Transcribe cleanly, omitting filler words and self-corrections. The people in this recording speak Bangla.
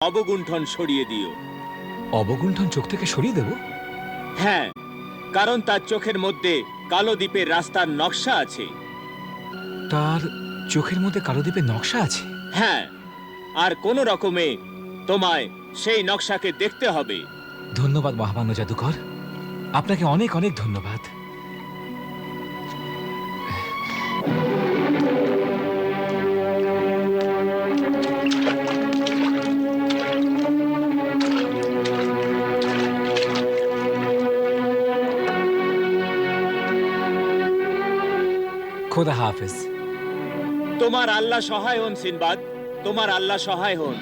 অবগুণ্ঠন সরিয়ে দিও। অবগুণ্ঠন চোখ থেকে সরিয়ে দেব? হ্যাঁ, কারণ তার চোখের মধ্যে কালো দ্বীপের রাস্তার নকশা আছে। তার চোখের মধ্যে কালো দ্বীপের নকশা আছে? হ্যাঁ, আর কোনো রকমে তোমায় সেই নকশাকে দেখতে হবে। ধন্যবাদ মহামান্য জাদুকর, আপনাকে অনেক অনেক ধন্যবাদ। খোদা হাফেজ। তোমার আল্লাহ সহায় হন সিনবাদ, তোমার আল্লাহ সহায় হন।